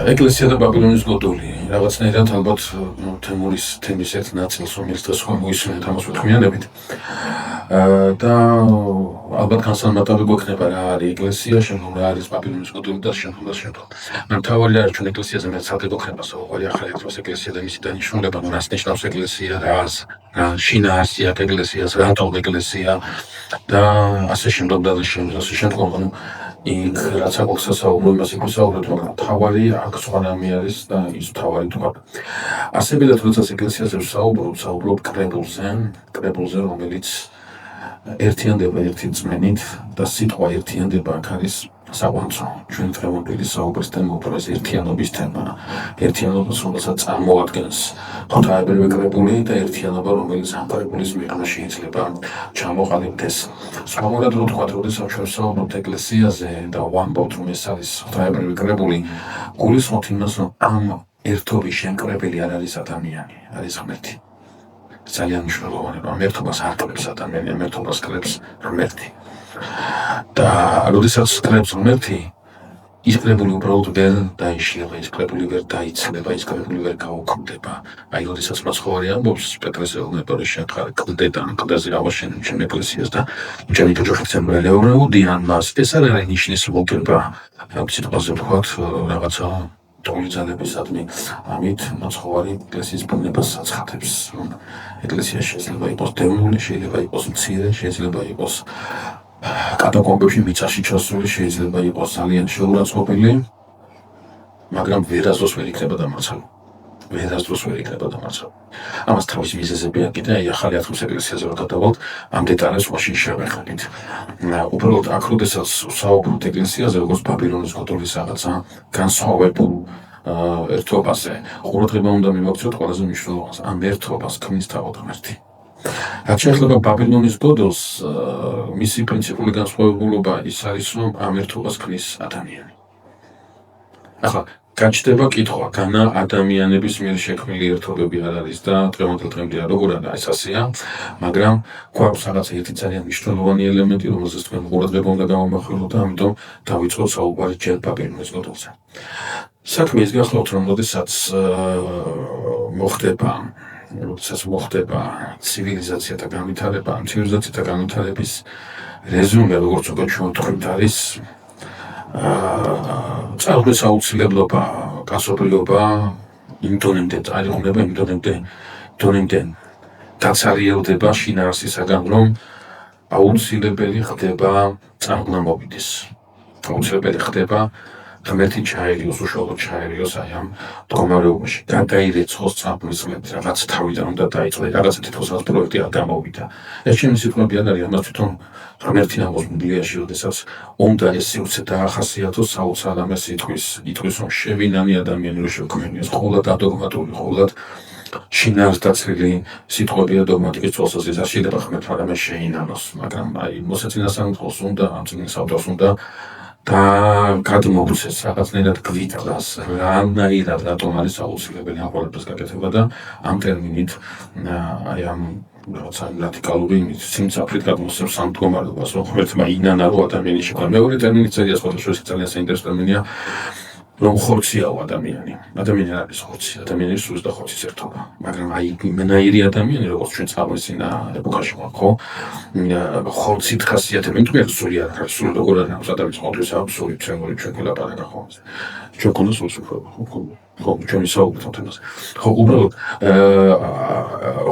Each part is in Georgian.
ეკლესია და ბაბილონის გოდოლი რაღაცნაირად ალბათ თემურის თემის ერთ ნაწილს, რომელიც და სხვა მოისმენთ ამას ვთქმიანებით. და ალბათ განსამარტავი გვექნება რა არის ეკლესია, შემდგომ რა არის ბაბილონის გოდოლი და შემდგომ. მთავარი რა არის ჩვენ ეკლესიაზე მე ცალკე გვექნება საუბარი ახალი ერთმას ეკლესია და მისი დანიშნულება, რას ნიშნავს ეკლესია, რა შინაარსი აქვს ეკლესიას, რატომ ეკლესია და ასე შემდგომ და ასე შემდგომ. იქ რაც აქვს სასაუბრო იმას იქ ვისაუბროთ, მაგრამ თავარი აქ სხვა რამე არის და ის თავარი თქვა. ასებილად როდესაც ეკლესიაზე ვსაუბრობ კრებულზე, რომელიც ერთიანდება ერთი წმენით და სიტყვა ერთიანდება აქ არის საყვანწო. ჩვენ დღევანდელი საუბრის თემა უფრო ეს ერთიანობის თემა. ერთიანობას, რომელსაც წარმოადგენს ღვთაებრივი კრებული და ერთიანობა, რომელიც ამ კრებულის მიღმა შეიძლება ჩამოყალიბდეს. სხვაგანად რო ვთქვათ, როდესაც ჩვენ ვსაუბრობთ ეკლესიაზე და ვამბობთ, რომ ეს არის ღვთაებრივი კრებული, გულისხმობთ იმას, რომ ამ ერთობის შემკრებელი არ არის ადამიანი, არის ღმერთი. ძალიან მნიშვნელოვანია, რომ ამ ერთობას არ კლებს ადამიანი, ამ ერთობას კლებს ღმერთი. და როდესაც კლებს ღმერთი, ის კრებული უბრალოდ ვერ დაიშლება, ის კრებული ვერ დაიცლება, ის კრებული ვერ გაუქმდება. აი, როდესაც მაცხოვარი ამბობს პეტრეს ელნებორის შემთხვევაში, კლდედან კლდეზე ავაშენებ ჩემ ეკლესიას და ჩემი ოჯახით ელეურეუდიან მას, ეს არ არის ნიშნის მოგება, სიტყვაზე ვთქვათ, რაღაცა თოვლი ძალებისადმი. ამით მაცხოვარი ეკლესიის ბუნებას აცხადებს, რომ ეკლესია შეიძლება იყოს დემონური, შეიძლება იყოს მცირე, შეიძლება იყოს კატაკომბებში მიწაში ჩასული, შეიძლება იყოს ძალიან შეურაცხყოფილი, მაგრამ ვერასდროს ვერ იქნება დამარცხებული. ამას თავის მიზეზები აქვს და აი ახალი ათვლის ეკლესიაზე რო გადავალთ, ამ დეტალებს მაშინ შევეხებით. უბრალოდ აქ როდესაც ვსაუბრობთ ეკლესიაზე, როგორც ბაბილონის გოდოლის რაღაცა განსხვავებულ ერთობაზე, ყურადღება უნდა მივაქციოთ ყველაზე მნიშვნელოვანს, ამ ერთობას ქმნის თავად ღმერთი. რაც შეეხება ბაბილონის გოდოლს, მისი პრინციპული განსხვავებულობა ის არის, რომ ამ ერთობას ქმნის ადამიანი. ახლა გაჩნდება კითხვა, განა ადამიანების მიერ შექმნილი ერთობები არ არის და დღევანდელ დღემდე როგორ არის, ეს ასეა, მაგრამ გვაქვს რაღაც ერთი ძალიან მნიშვნელოვანი ელემენტი, რომელზეც თქვენ ყურადღება უნდა გავამახვილოთ და ამიტომ დავიწყოთ საუბარი ჯერ ბაბილონის გოდოლზე. საქმე ის გახლავთ, რომ როდესაც მოხდება ცივილიზაციათა განვითარების რეზუმე, როგორც უკვე ჩვენ ვთქვით, არის წარღვნის აუცილებლობა, კაცობრიობა იმდენამდე წარიღუნება, იმდენამდე დაცარიელდება შინაარსისაგან, რომ აუცილებელი ხდება წარღვნა მოვიდეს. აუცილებელი ხდება ღმერთი ჩაერიოს, უშუალოდ ჩაერიოს აი ამ მდგომარეობაში. გადაირეცხოს წარღვნის წლები, რაღაც თავიდან უნდა დაიწყოს, რაღაცა თითქოს რაღაც პროექტი არ გამოვიდა. ეს ჩემი სიტყვები არ არის, ამას თვითონ ღმერთი ამბობს ბიბლიაში, როდესაც უნდა ეს სივრცე დაახასიათოს საოცარ სიტყვის, რომ შევინანი ადამიანი რო შევქმნიოს, ყოველად ადოგმატური, ყოველად შინაარსდაცლილი სიტყვებია დოგმატიკის წელსაზის არ შეიძლება ღმერთმა რამე შეინანოს, მაგრამ აი მოსაცინასამრთლოს უნდა, ამ წინასავდას უნდა და გადმოგვცეს რაღაცნაირად გვითხრას, რანაირად რატომ არის აუცილებელი ამ ყველაფერს გაკეთება და ამ ტერმინით აი ამ რაღაცა რადიკალური სიმწაფრით გადმოსცემს ამ მდგომარეობას, რომ ღმერთმა ინანა რო ადამიანი შექმნა. მეორე ტერმინით სხვადასხვა ძალიან საინტერესო ტერმინია, რომ ხორციაო ადამიანი. ადამიანი არ არის ხორცი, ადამიანი არის სულის და ხორცის ერთობა. მაგრამ აი იმენაირი ადამიანი, როგორც ჩვენ წამოსინა ეპოქაში ვართ, ხო? ხორცით ხასიათდება, იმიტომ რომ სული არ არის, სული როგორ არ აქვს ადამიანს ხორცის აქვს, სული ჩვენ გელაპარაკა ხო? ჩვენ ქონდა სულს უშვება, ხო, ჩვენი საუბრით თემაზე. ხო, უბრალოდ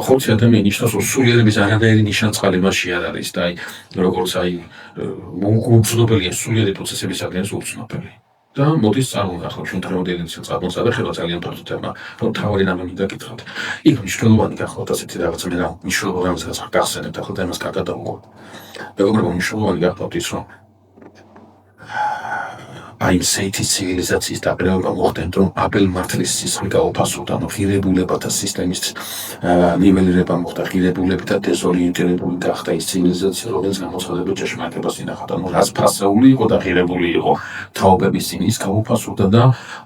ხორცი ადამიანი ნიშნავს, რომ სულიერების არანაირი ნიშანწყალი მასში არ არის და აი როგორც აი უცნობელია სულიერი პროცესების ადამიანს უცნობელი. და მოდის წარღვნა, ხო, ჩვენ დღევანდელი წარღვნის აბეხება ძალიან ფართო თემა, რომ თავი რამე მინდა გითხრათ. იქ მნიშვნელოვანი გახლავთ ასეთი რაღაცა, მე რა მნიშვნელოვანი რაღაცა გახსენებთ, ახლა თემას კარგად დავუყუროთ. მეგობრებო, მნიშვნელოვანი გახლავთ ის, რომ აი სეითის ცივილიზაციის დაკრევა მოხდენთ, რომ აბელ მართლის სისხლი გაუფასოვდა, ღირებულებათა სისტემის ნიველირება მოხდა, ღირებულები და დეზორიენტირებული გახდა ის ცივილიზაცია, რომელიც გამოცხადებულ ჭეშმარიტებას ინახავდა. რაც ფასეული იყო და ღირებული იყო თაობების წინ, ის გაუფასოვდა და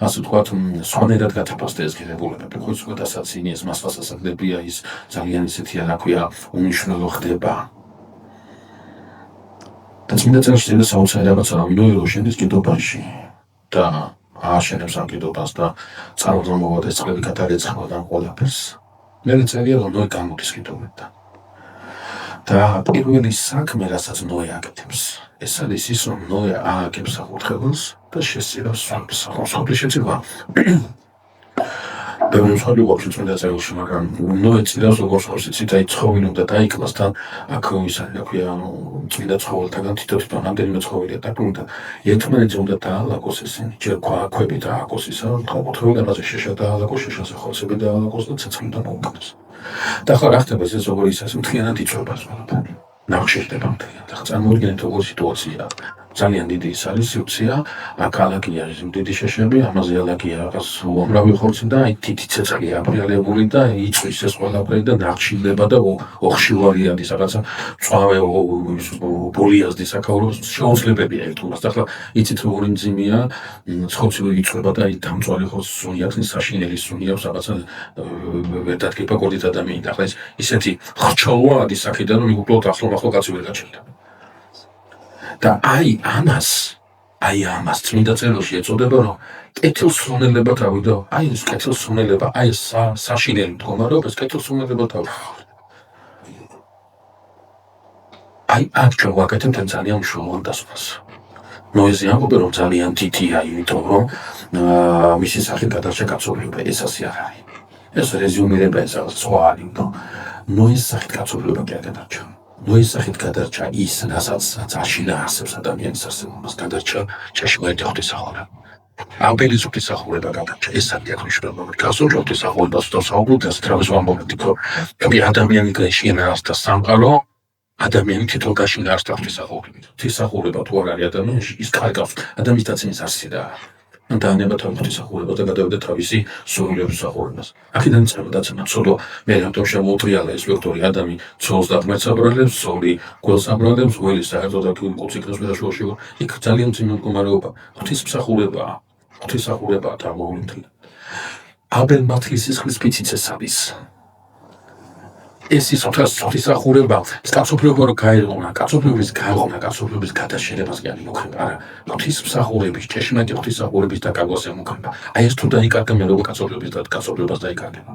ასე ვთქვათ, სხვანაირად გათაფასდა ეს ღირებულებები. ხო იცი, როდესაც ის მას ასაკდებია, ის ძალიან ისეთი რა ქვია, უმნიშვნელო ხდება. და წმინდა წერილში საოცარი რაღაცა ნოე შენდის კიდობაში და ააშენებს ამ კიდობას და წარმოდგენილობად ეს წყლები გადაეცხება და ყველაფერს. მე წერია რომ ნოე გამოდის კიდობიდან. და პირველი საქმე, რასაც ნოე აკეთებს, ეს არის ის, რომ ნოე ააგებს საკურთხეველს და შესწირავს სოფლის შეწირვა. ბევრი მსხვილი გვაქვს წმინდა წერილში, მაგრამ ნოე წირავს როგორც ხოსიცით აი ცხოველობდა დაიკლასთან აქ ის არის რა ქვია წმინდა ცხოველთაგან თითო რამდენიმე ცხოველია დაკლუნდა ერთმანეთზე უნდა დაალაგოს ესენი ჯერ ქვები დააგოს ისა კურთხეველზე შეშა დაალაგოს შეშაზე ხოცები დაალაგოს და ცეცხლიდან მოუკდეს და ახლა რა ხდება ეს როგორ ის ასე მთლიანად იწვება ყველაფერი ნახში ხდება მთლიანად ახლა წარმოიდგინეთ როგორ სიტუაცია ძალიან დიდი ის არის სიუცია აქ ალაგია დიდი შეშები ამაზე ალაგია რაღაც უამრავი ხორცი და აი თითი ცეცხლია აფრიალებული და იწვის ეს ყველაფერი და ნახშილდება და ოხშივარიანის რაღაცა წვავე ბოლიაზდის აკაუროს შეუძლებელია ერთმანეთს ახლა იცით როგორი მძიმეა ხორცი იწვება და აი დამწვარი ხორცი სუნი აქვს საშინელი სუნი აქვს რაღაცა ვერ დადგება გორდით ადამიანი ახლა ისეთი ხრჩოლოადი საქიდან რომ უბრალოდ ახლო კაცი ვერ გაჩნდა და აი ამას წმინდა წერილში ეწოდება რომ კეთილსმონელება თავიდო აი ეს კეთილსმონელება აი ეს საშინელი მდგომარეობა ეს კეთილსმონელება თავი აი აქ ჩვენ ვაკეთებთ ძალიან მნიშვნელოვან დასვას ნოეზე ამბობენ რომ ძალიან დიდია იმიტომ რომ მისი სახით გადარჩა კაცობრიობა ეს ასე არ არის ეს რეზუმირება ეს რაღაც სხვა არის რომ ნოეს სახით კაცობრიობა კი არ გადარჩა ნოეს სახით გადარჩა ის, რასაც აშინა არსებს ადამიანის არსებობას, გადარჩა ჭეშმარიტი ღვთისმსახურება. აბელის ღვთისმსახურება გადარჩა, ეს არის აღნიშნულობა. გასული ღვთისმსახურებას დავსაუბრობთ ასეთ რაღაც ვამბობთ, რომ ადამიანი გაშინა არს და სამყარო, ადამიანი თვითონ გაშინა არს და ღვთისმსახურებით. ღვთისმსახურება თუ არ არის ადამიანში, ის კარგავს ადამიანის დაცემის არსი და დაანება თავის ღვთისმსახურებას და გადავიდა თავისი სურვილების მსახურებას. აქედან იწყება დაცემა, ცოდვა მე რატომ შემოუტრიალა ეს ვექტორი ადამი ცოლს და ღმერთს აბრალებს, ცოლი გველს აბრალებს, ველი საერთოდ აქ კუციკრას მერაშუაში იქ ძალიან მძიმე მდგომარეობა. ღვთისმსახურებაა თამოვლინთლი. აბელ მართლის სისხლის ფიციც ეს არის. ეს ის ღვთისმსახურება, კაცობრიობა რო გაეღონა, კაცობრიობის გადაშენებას კი არ მოხდება, არა, ღვთისმსახურების, ჭეშმარიტი ღვთისმსახურების დაკარგვას ემუქრება. აი ეს თუ დაიკარგა მე როგორ კაცობრიობას დაიკარგება.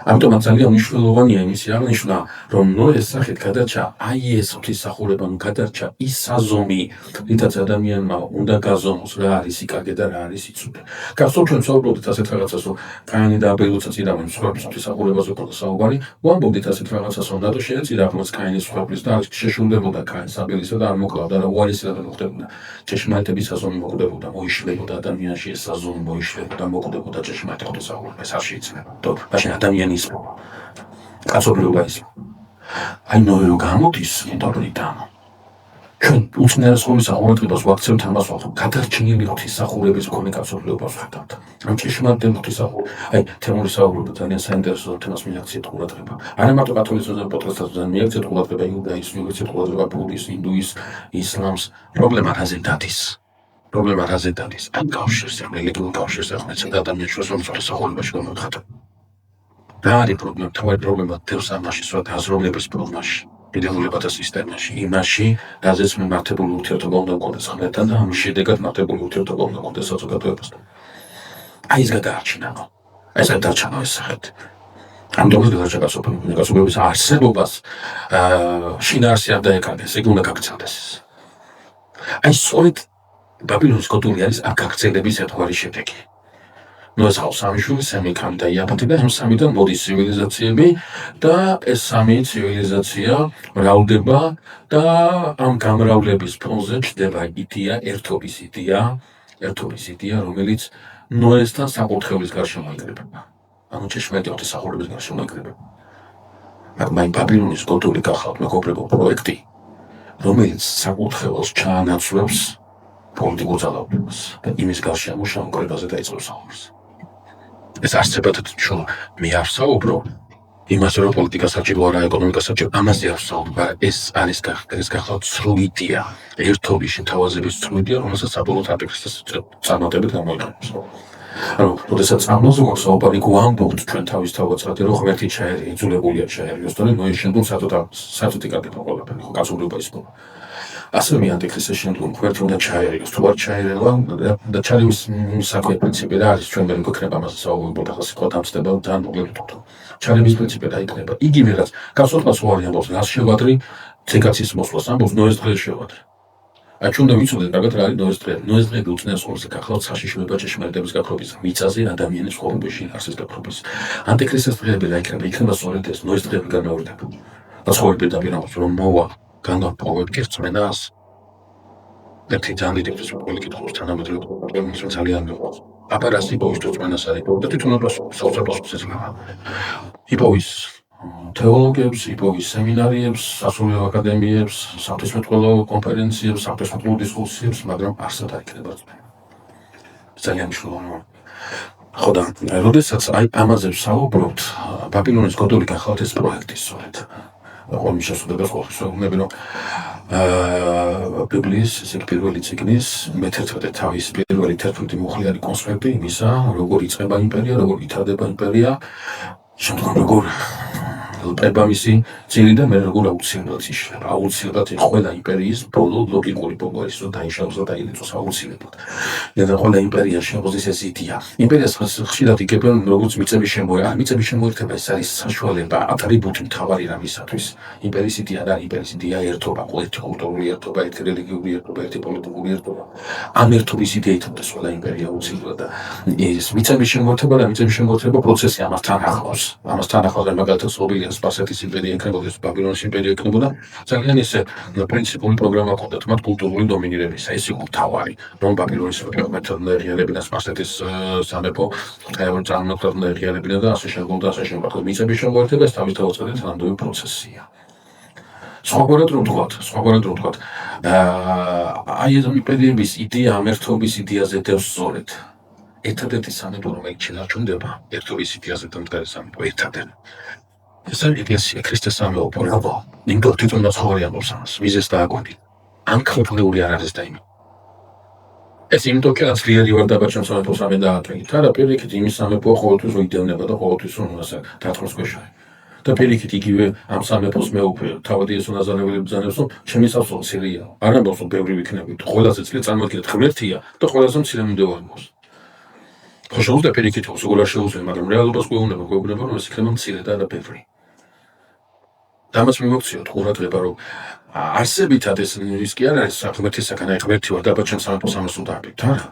ამიტომ ძალიან მნიშვნელოვანია იმისი აღნიშნა, რომ ნოეს სახით გადარჩა აი ეს ღვთისმსახურება, გადარჩა ის საზომი, რითაც ადამიანმა უნდა გაზომოს რა არის იკარგე და რა არის იცუდე. გასულ ჩვენ საუბრობდით ასეთ რაღაცას, რომ კაინი და აბელი უწირავენ სხვების ღვთისმსახურებაზე ქონდა საუბარი, ვამბობდით ასეთ რაღაცას, რომ ნატო შეეწირა აღმოც კაინის სხვების და შეშუნდებოდა კაინს აბელისა და არ მოკლავდა რა უარესად მოხდებოდა. ჭეშმარიტების საზომი მოკვდებოდა, მოიშლებოდა ადამიანში ეს საზომი მოიშლებოდა, მოკვდებოდა ჭეშმარიტი ღვთისმსახურება, ეს არ შეიძლება. მაშინ ადამიანი კაცობრიობა ის აი ნოე რო გამოდის ინტერნეტიდან ჩვენ უცნაურ სკოლის აღორძინებას ვაქცევთ ამას ვახობ გადარჩენილი ღვთისმსახურების მქონე კაცობრიობას ვხედავთ ამ ჭეშმარიტი ღვთისმსახურება აი თემური საუბრობა ძალიან საინტერესო თემას მიაქციეთ ყურადღება არა მარტო კათოლიციზმის პროტესტანტიზმს მიაქციეთ ყურადღება იუდაიზმს მიაქციეთ ყურადღება ბუდიზმს ინდუიზმს ისლამს პრობლემა რაზე დადის ამ კავშირს რელიგიურ კავშირს ახმეცდა ადამიანს შუა ღვთისმსახურებაში გამოხატა რა არის პრობლემა? თავი პრობლემა თევს ამაში, სხვა გაზრობლების პრობლემაში, იდეოლებათა სისტემაში, იმაში, რაზეც მემართებული ურთიერთობა უნდა გქონდეს ღმერთთან და ამის შედეგად მართებული ურთიერთობა უნდა გქონდეს საზოგადოებასთან. აი ეს გადაარჩინა. ეს გადაარჩინა ეს სახით. ამიტომ გადაარჩა კაცობრიობის არსებობას შინაარსი არ დაეკარგეს, ეგ უნდა გაგრძელდეს. აი სწორედ ბაბილონის კოტული არის აქ გაგრძელების ერთგვარი შედეგი. ნოეს ჰყავს სამი შვილი, სამი კანი და იაფეთი და ამ სამიდან მოდის ცივილიზაციები და ეს სამი ცივილიზაცია მრავლდება და ამ გამრავლების ფონზე ჩნდება ერთობის იდეა, რომელიც ნოესთან საკურთხევლის გარშემო იკრიბება. ანუ ჭეშმარიტი ღვთისმსახურების გარშემო იკრიბება. მაგრამ ბაბილონის კოტული გახავთ მეგობრებო პროექტი, რომელიც საკურთხეველს ჩაანაცვლებს პოლიტიკურ ძალაუფლებას და იმის გარშემო შემოկრებაზე დაიწყო საუბარს. ეს არსებად ჩვენ მე არ ვსაუბრობ იმას რომ პოლიტიკა საჭირო არა ეკონომიკა საჭირო ამაზე არ ვსაუბრობ, ეს არის გახლავთ სრული იდეა, ერთობის თავაზების სრული იდეა, რომელსაც საბოლოოდ ანტიქრისტეს წარმატებით გამოიყენებს. ანუ როდესაც ამაზე საუბარი გვამბობთ ჩვენ თავისთავად რომ ღმერთი ჩაერი, იძულებულია ჩაერიოს, თორემ ნოის შემდგომ საწუთი კარგება ყველაფერი, ხო კაცობრიობა ისმობა. ასევე ანტიქრისტეს შემდგომ ღმერთი უნდა ჩაერიოს, თუ არ ჩაერევა და ჩაერევის საქმე პრინციპი რა არის, ჩვენ ვერ გვექნება ამაზე საუბრობთ, ახლა სიტყვა დამწდება ძალიან მოკლედ ვთქვი. ჩაერევის პრინციპი რა იქნება? იგივე რაც გასწორებას უარი ამბობს, რას შევადრი, ცეკაცის მოსვლას ამბობს, ნოეს დღეს შევადრი. აი ჩვენ უნდა ვიცოდეთ კარგად რა არის ნოეს დღეები. ნოეს დღეები უწნეს ხოლმე გახლავთ საშიშროება ჭეშმარიტების გაქრობის, მიწაზე ადამიანის ცხოვრებაში არსის გაქრობის. ანტიქრისტეს დღეები რა იქნება სწორედ ეს ნოეს დღეები განმავლდება. და ცხოვრება პირდაპირ რომ მოვა განვაპოვებ კერწმენას. ერთი ძალიან დიდი პრინციპული კითხვის თანამედროვე პრობლემის ძალიან მეუღალს. აბა რას იპოვის თურმენას არის და თვითონ საოცრებას ეცნობა. იპოვის თეოლოგიებს, იპოვის სემინარიებს, სასულიერო აკადემიებს, სამთისმეტყველო კონფერენციებს, სამთისმეტყველო დისკუსიებს, მაგრამ არსად არ იქნება წვენა. ძალიან მნიშვნელოვანია. ხო და როდესაც აი ამაზე ვსაუბრობთ, ბაბილონის გოდოლი გახლავთ ეს პროექტი სწორედ. ხოლმე შესაძლებელი ხოლმე ვეუბნები რომ ბიბლიის პირველი წიგნის მე-11 თავის პირველი 11 მუხლიანი კონსპექტი იმისა, როგორ იწყება იმპერია, როგორ ვითარდება იმპერია, შემდგომ როგორ ელპება მისი ძირი და მე როგორ აუცილებლად იშლება. აუცილებლად ყველა იმპერიის ბოლო ლოგიკური ბოლო არის რომ დაიშალოს და დაილეწოს აუცილებლად. და ყველა იმპერია შეგვიძლია ეს იდეა. იმპერიას ხშირად იგებენ როგორც მიწების შემოერთება. მიწების შემოერთება ეს არის საშუალება, ატრიბუტი მთავარი რამისათვის. იმპერიის იდეა და იმპერიის იდეა ერთობა, ერთი კულტურული ერთობა, ერთი რელიგიური ერთობა, ერთი პოლიტიკური ერთობა. ამ ერთობის იდეითაც ყველა იმპერია აუცილებლად და ეს მიწების შემოერთება და მიწების შემოერთება პროცესი ამასთან ახლავს. ამასთან ახლავს მაგალითად სლოვენია სპარსეთის იმპერია იქნებოდა, ბაბილონის იმპერია იქნებოდა. ძალიან ისე პრინციპული პროგრამა ჰქონდათ მათ კულტურული დომინირებისა. ეს იყო მთავარი, რომ ბაბილონის მეფე ეღიარებინა სპარსეთის სამეფო, წარმონაკლად ეღიარებინა და ასე შემდგომ და ასე შემდგომ. მიწების შემოერთება ეს თავისთავად თანამედროვე პროცესია. სხვაგვარად რომ ვთქვათ, აი ეს იმპერიების იდეა ამ ერთობის იდეაზე დევს სწორედ. ერთადერთი სამეფო რომელიც შენარჩუნდება ერთობის იდეაზე დამდგარი სამეფო ერთადერთი. ეს არის ეკლესია, ქრისტეს სამეფო, რა. ნინგო თვითონ მაცხოვარი ამბობს ამას, მიზეს დააკვირდი. ამ ქართულეული არ არის და იმი. ეს იმიტომ კი აცლიერი ვარ დაბაჭამ სამეფოს ამე დაატრიგით. არა, პირიქით იმის სამეფო ყოველთვის ვიდევნება და ყოველთვის ასე დათხროს ქვეშაა. და პირიქით იგივე ამ სამეფოს მეუფე თავად იესო ნაზარელი ბრძანებს რომ ჩემი სასწაული მცირეა. არ ამბობს რომ ბევრი ვიქნებით. ყველაზე წილი წარმოადგენთ ღმერთია და ყველაზე მცირე მიმდევარებს. ხო შეუძლია პირიქით უგულარ შეუძლია, მაგრამ რეალობას გვეუბნება რომ ეს იქნება მცირე და არა ბევრი. დამაც მივაქციოთ ყურადღება რომ არსებითად ეს კი არ არის ღმერთის საკანა, ღმერთი ვარ დაბაჭამ სამეფოს ამას უდააბით, არა.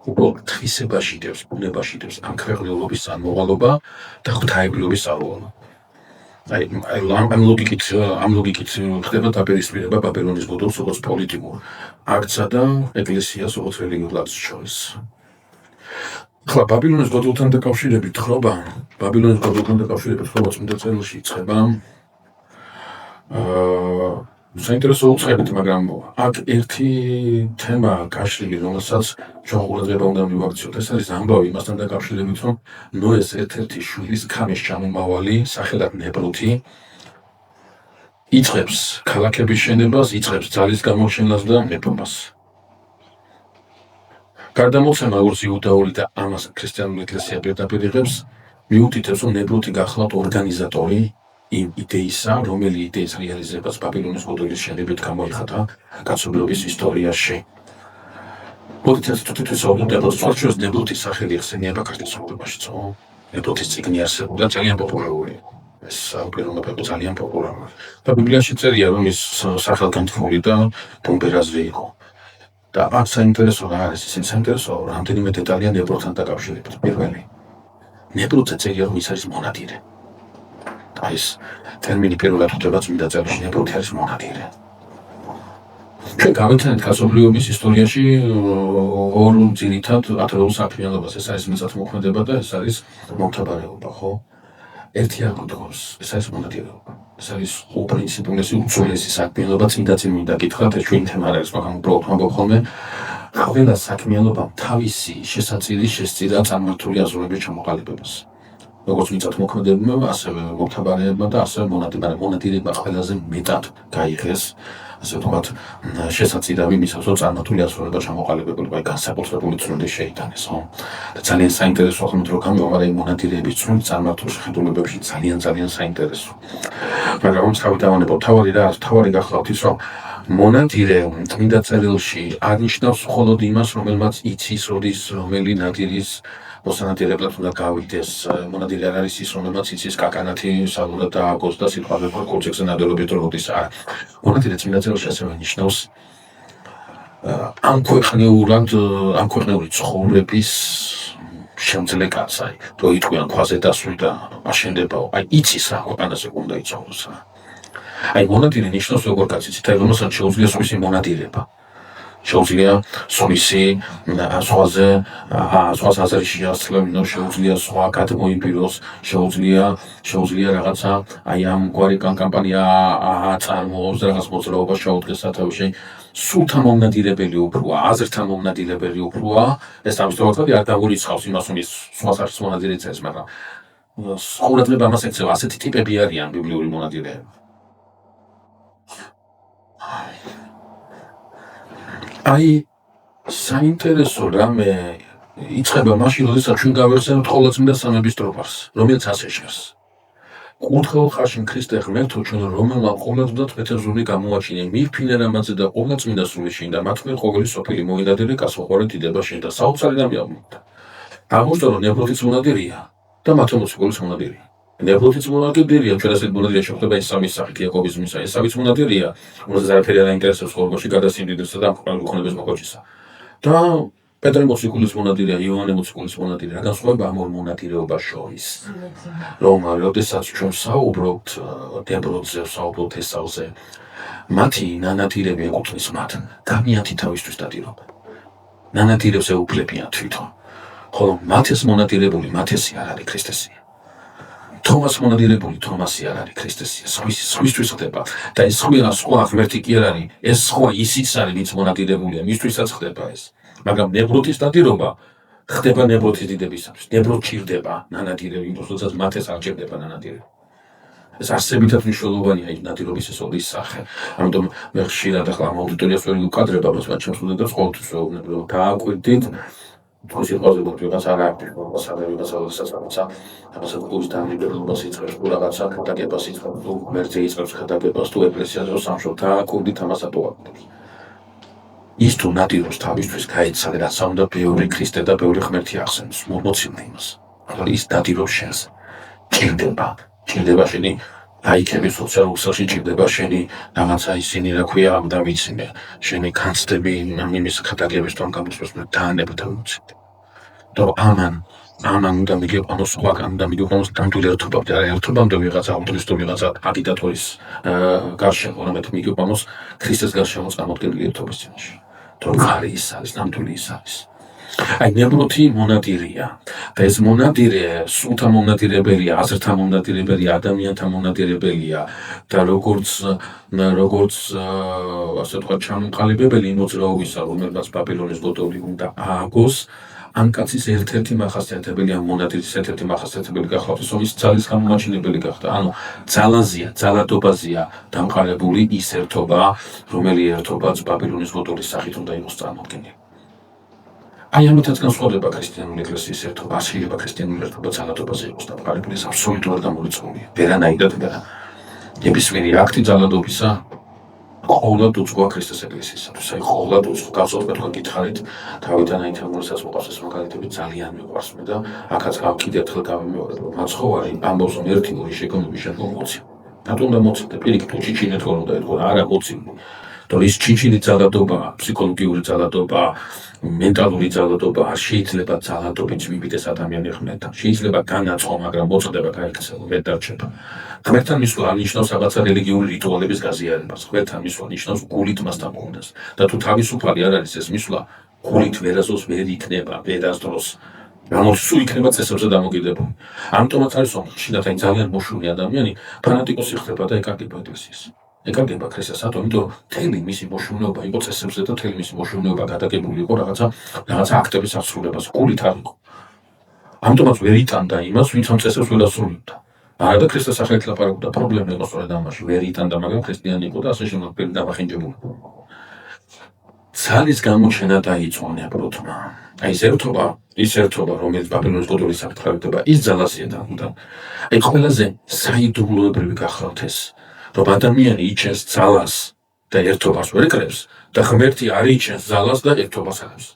უბრალოდ თვისებაში დევს, ბუნებაში დევს ამ ქვეყნილობის წარმოვალობა და ღვთაებრიობის წარმოვალობა. ამ ლოგიკით ხდება დაპირისპირება ბაბილონის გოდოლს როგორც პოლიტიკურ აქტსა და ეკლესიას როგორც რელიგიურ აქტს შორის. ახლა ბაბილონის გოდოლთან დაკავშირებით თხრობა წმინდა წერილში იწყება საინტერესო უცხებით, მაგრამ აქ ერთი თემა გაშლილი, რომელსაც ჩვენ ყურადღება უნდა მივაქციოთ. ეს არის ამბავი იმასთან დაკავშირებით, რომ ნოეს ერთ-ერთი შვილის ქამის ჩამომავალი, სახელად ნებრუთი, იწყებს ქალაქების შენებას, იწყებს ძალის გამოჩენას და მეფობას. გარდამოცემა როგორც იუდაური და ამას ქრისტიანული ეკლესია პირდაპირ იღებს, მიუთითებს, რომ ნებრუთი გახლავთ ორგანიზატორი იმ იდეისა, რომელი იდეის რეალიზებას ბაბილონის გოდოლის შენებით გამოიხატა კაცობრიობის ისტორიაში. მოდით თვითონ საუბრობთ, სწორედ ნებრუთის სახელი ხსენიება ქართლის ცხოვრებაშიც, ნებრუთის წიგნი არსებობდა ძალიან პოპულარული. ეს პიროვნებები ძალიან პოპულარული. და ბიბლიაში წერია, რომ ის სახელგანთქმული და ბომბერაზრი იყო. და აქ საინტერესო რა არის, ისინი საინტერესო რამდენიმე დეტალია ნებრუთთან დაკავშირებით. პირველი, ნებრუთზე წერია, რომ ის არის მონადირე. ეს ტერმინი პირველად ხვდება წმინდა წერილში, ნებრუთი არის მონადირე. ჩვენ გავიცანეთ კაცობრიობის ისტორიაში ორ ძირითად ათეულ საქმიანობას, ეს არის მიწათმოქმედება და ეს არის მომთაბარეობა, ხო? ერთი არ გვთხოვს, ეს არის მონადირეობა. ეს არის უპრინციპულესი უძველესი საქმიანობა, წმინდა გითხრათ, ეს ჩვენ თემა არის, მაგრამ უბრალოდ ვამბობ ხოლმე ყველა საქმიანობამ თავისი შესაწირის შესწირა წარმართული აზროვნების ჩამოყალიბებას. როგორც მიწათმოქმედებმა, ასევე მომთაბარეებმა და ასევე მონადირეებმა ყველაზე მეტად გაიღეს, ასე ვთქვათ, შესაწირავი მისას, რომ წარმართული აზროვნება ჩამოყალიბებული, აი განსაკუთრებული ცნობები შეიტანეს, ხო? და ძალიან საინტერესოა, რომ გამოვიდა მონადირეების ცნობები წარმართულ შეხედულებებში ძალიან საინტერესო. მაგრამ თავი დავანებო, თავი გახლავთ ის, რომ მონადირე წმინდა წერილში არ ნიშნავს მხოლოდ იმას, რომელმაც იცის, როდის რომელი ნადირის მოსანადირებლად უნდა გავიდეს. მონადირე არ არის ის, რომელმაც იცის კაკანათი საბურავად დააგოს და სიტყვაზე კურცექსზე ნადირობის დრო როდის არა. მონადირე წმინდა წერილში ასევე ნიშნავს ამ ქვეყნიური ცხოვრების შემძლე კაცს, აი, რო იტყვიან ქვაზე დასვიდა, აშენდებაო, აი იცის რა ქვეყანაზე უნდა იცხოვროს რა. აი მონადირე ნიშნავს როგორ კაცს იცით, აი რომელსაც შეუძლია სხვისი მონადირება. შეუძლია სხვისი სხვას აზრში ასწლევინოს, შეუძლია სხვა გადმოიბიროს, შეუძლია რაღაცა აი ამგვარი კამპანია აწარმოოს, რაღაც მოძრაობას ჩაუდგეს სათავეში. სულთა მომნადირებელი უფროა, აზრთა მომნადირებელი უფროა, ეს ამისთვისაც არ დაურიცხავს იმას, რომ ის სხვას არის მონადირე წეს, მაგრამ ყურადღება ამას ექცევა, ასეთი ტიპები არიან ბიბლიური მონადირეები. აი საინტერესო რამე იწყება მაშინ, როდესაც ჩვენ გავეხსენებთ ყოვლადწმინდა სამების ტროპარს, რომელიც ასე ჟღერს. კურთხეულ ხარში ქრისტე ღმერთო ჩვენ რომელმა ყოვლადწმიდად მეთევზული გამოაჩინე, მიფინე რამაძე და ყოვლადწმინდა სული შინ და მათ მიერ ყოველი სოფელი მოინადირე კაცოყარე დიდება შინ და საოცარი რამე აღმოჩნდა. აღმოჩნდა რომ ნეფროტიც მონადირეა და მათო მოციქულის მონადირეა. ნეფროტიც მონადირეა, ჩვენ ასეთ მონადირეა შეხვდება ის სამის სახით იაკობის მისა, ეს სამის მონადირეა, რომელსაც არაფერი არ აინტერესებს ხოლმე გადასინდიდესა და ამხნაგობის მოხოჩისა. და პეტრე მოციქულის მონადირეა, იოანე მოციქულის მონადირეა, რა განსხვავება ამ ორ მონადირეობას შორის. რომ როდესაც ჩვენ საუბრობთ დებროძე, საუბრობთ ესავზე, მათი ნანადირები ეკუთვნის მათ, გამიანთი თავისთვის დადირობენ. ნანადირებს ეუფლებიან თვითონ. ხოლო მათეს მონადირებული, მათესი არ არის ქრისტესია. თომას მონადირებული, თომასი არ არის ქრისტესია, სხვისთვის ხდება და ეს სხვა ღმერთი კი არ არის, ეს სხვა ისიც არის, ვინც მონადირებულია, მისთვისაც ხდება ეს. მაგრამ ნებროთის დადირობა ხდება ნებროთის დიდებისათვის, ნებრო ჭირდება ნანადირები, როდესაც მათეს არ ჭირდება ნანადირები. ეს არსებითად მნიშვნელოვანია ის ნადირობის ეს ორი სახე. ამიტომ მე ხშირად ახლა ამ აუდიტორიას ვერ ვიკადრებ, მაგრამ ჩემს უდიდებას ყოველთვის ვეუბნები, რომ დააკვირდით თუ სიტყვაზე მოგვიგას არ აქვს მოსაბერებას ალოსასაცა ამასაც გულის დამნიბებლობას იწყებს თუ რაღაცა გადაგებას იწყებს თუ მერწე იწყებს გადაგებას თუ ეკლესიაზე სამშობლო დააკვირდით ამას ატოვებს ის თუ ნადირობს თავისთვის გაეცა რაც უნდა ბევრი ქრისტე და ბევრი ღმერთი ახსენს მოცილდი იმას რომ ის ნადირობს შენს ჭირდება შენი აიქები სოციალურ ქსელში ჭირდება შენი რაღაცა ისინი რა ქვია ამ დამიცინე შენი კანცდები იმის გადაგების თვითონ გამოსვლას მე დაანებოთ მოცილდი და ამან უნდა მიგიყვანოს სხვაგან და მიგიყვანოს დამტვილი ერთობამდე არა ერთობამდე ვიღაცა ავტორისტო ვიღაცა აგიტატორის გარშემო რამეთ მიგიყვანოს ქრისტეს გარშემო წარმოდგენილი ერთობის წინაშე რომ ხარი ის არის ნამდვილი ის არის აი ნებროთი მონადირეა და ეს მონადირე სულთა მომნადირებელია, აზრთა მომნადირებელია, ადამიანთა მომნადირებელია და როგორც ასე ვთქვათ ჩამოყალიბებელი მოძრაობისა, რომელსაც ბაბილონის გოტოვი უნდა ააგოს, ამ კაცის ერთ-ერთი მახასიათებელი, ამ მონადირის ერთ-ერთი მახასიათებელი გახლავთ ის, რომ ის ძალის გამომაჩინებელი გახდა. ანუ ძალადობაზეა დამყარებული ის ერთობა, რომელი ერთობაც ბაბილონის გოტოვის სახით უნდა იყოს წარმოდგენილი. აი ამითაც განსხვავდება ქრისტიანული ეკლესიის ერთობა, შეიძლება ქრისტიანული ერთობა ძალადობაზე იყოს დამყარებული, ეს აბსოლუტურად გამორიცხულია. ვერანაირად და ნებისმიერი აქტი ძალადობისა ყოვლად უწყოა ქრისტეს ეკლესიისათვის. აი ყოვლად უწყო გასწორებით თქვენ გითხარით, თავიდან აი თემურსაც მოყავს ეს მაგალითები ძალიან მიყვარს მე და აქაც კიდევ ერთხელ გავიმეორებ, რომ მაცხოვარი ამბობს რომ ერთი ორი შეგონების შემდგომ მოცილ. რატომ უნდა მოცილდე? პირიქით თუ ჩიჩინეთ რომ უნდა ეთქვა, არა მოცილდი. და ის ჩიჩინი ძალადობა, ფსიქოლოგიური ძალადობა, მენტალური ძალადობა არ შეიძლება ძალადობით მივიდეს ადამიანი ღმერთთან. შეიძლება განაწყო, მაგრამ მოწყდება გაიქცევა, ვერ დარჩება. ღმერთთან მისვლა არ ნიშნავს რაღაცა რელიგიური რიტუალების გაზიარებას. ღმერთთან მისვლა ნიშნავს გულით მასთან მოვიდას. და თუ თავისუფალი არ არის ეს მისვლა, გულით ვერასდროს ვერ იქნება, ვერასდროს სულ იქნება წესებზე დამოკიდებული. ამიტომაც არის რომ ხშირად აი ძალიან მოშული ადამიანი ფანატიკოსი ხდება და ეკარგება ეკლესიას. ეკარგება ქრისტესაც, იმიტომ მთელი მისი მოშუნება იყო წესებზე და მთელი მისი მოშუნება გადაგებული იყო რაღაცა აქტების ასრულებას, გულით არ იყო. ამიტომაც ვერ იტანდა იმას, ვინც ამ წესებს ვერ ასრულებდა. არა და ქრისტეს სახელით ლაპარაკობდა, პრობლემა იყო სწორედ ამაში, ვერ იტანდა, მაგრამ ქრისტიანი იყო და ასე შემდეგ პირი დამახინჯებული. ძალის გამოჩენა დაიწყო ნეპროტმა. აი ის ერთობა, რომელიც ბაბილონის გოდოლის საფრთხეებდება, ის ძალას იედავდა. აი ყველაზე საიდუმლოებრივი გახლავთ ეს, რომ ადამიანი იჩენს ძალას და ერთობას ვერ იკრებს და ღმერთი არ იჩენს ძალას და ერთობას აკრებს.